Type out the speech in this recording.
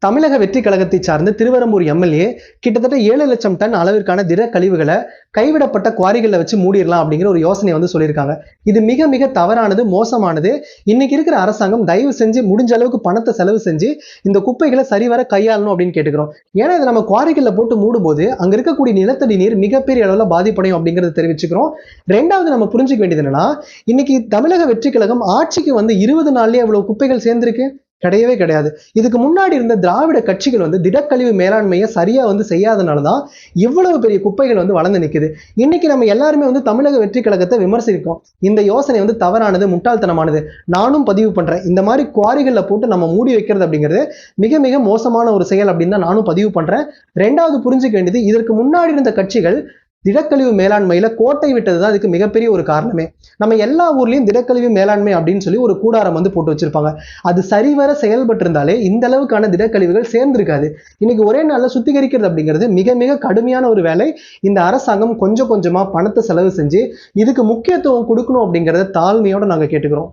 தமிழக வெற்றி கழகத்தை சார்ந்த திருவெரும்பூர் எம்எல்ஏ கிட்டத்தட்ட 7 லட்சம் டன் அளவிற்கான திட கழிவுகளை கைவிடப்பட்ட குவாரிகளில் வச்சு மூடிடலாம் அப்படிங்கிற ஒரு யோசனையை வந்து சொல்லியிருக்காங்க. இது மிக மிக தவறானது, மோசமானது. இன்னைக்கு இருக்கிற அரசாங்கம் தயவு செஞ்சு முடிஞ்ச அளவுக்கு பணத்தை செலவு செஞ்சு இந்த குப்பைகளை சரிவர கையாளணும் அப்படின்னு கேட்டுக்கிறோம். ஏன்னா இதை நம்ம குவாரிகளில் போட்டு மூடும்போது அங்க இருக்கக்கூடிய நிலத்தடி நீர் மிகப்பெரிய அளவில் பாதிப்படையும் அப்படிங்கறத தெரிவிச்சுக்கிறோம். ரெண்டாவது நம்ம புரிஞ்சுக்க வேண்டியது என்னன்னா, இன்னைக்கு தமிழக வெற்றி கழகம் ஆட்சிக்கு வந்து 20 நாள்லயே அவ்வளவு குப்பைகள் சேர்ந்திருக்கு கிடையவே கிடையாது. இதுக்கு முன்னாடி இருந்த திராவிட கட்சிகள் வந்து திடக்கழிவு மேலாண்மையை சரியா வந்து செய்யாதனாலதான் இவ்வளவு பெரிய குப்பைகள் வந்து வளர்ந்து நிக்குது. இன்னைக்கு நம்ம எல்லாருமே வந்து தமிழக வெற்றி கழகத்தை விமர்சிக்கிறோம். இந்த யோசனை வந்து தவறானது, முட்டாள்தனமானது. நானும் பதிவு பண்றேன். இந்த மாதிரி குவாரிகள்ல போட்டு நம்ம மூடி வைக்கிறது அப்படிங்கிறது மிக மிக மோசமான ஒரு செயல் அப்படின்னு தான் நானும் பதிவு பண்றேன். ரெண்டாவது புரிஞ்சுக்க வேண்டியது, இதற்கு முன்னாடி இருந்த கட்சிகள் திடக்கழிவு மேலாண்மையில கோட்டை விட்டதுதான் இதுக்கு மிகப்பெரிய ஒரு காரணமே. நம்ம எல்லா ஊர்லயும் திடக்கழிவு மேலாண்மை அப்படின்னு சொல்லி ஒரு கூடாரம் வந்து போட்டு வச்சிருப்பாங்க. அது சரிவர செயல்பட்டு இருந்தாலே இந்த அளவுக்கான திடக்கழிவுகள் சேர்ந்திருக்காது. இன்னைக்கு ஒரே நாள்ல சுத்திகரிக்கிறது அப்படிங்கிறது மிக மிக கடுமையான ஒரு வேலை. இந்த அரசாங்கம் கொஞ்சம் கொஞ்சமா பணத்தை செலவு செஞ்சு இதுக்கு முக்கியத்துவம் கொடுக்கணும் அப்படிங்கறத தாழ்மையோட நாங்க கேட்டுக்கிறோம்.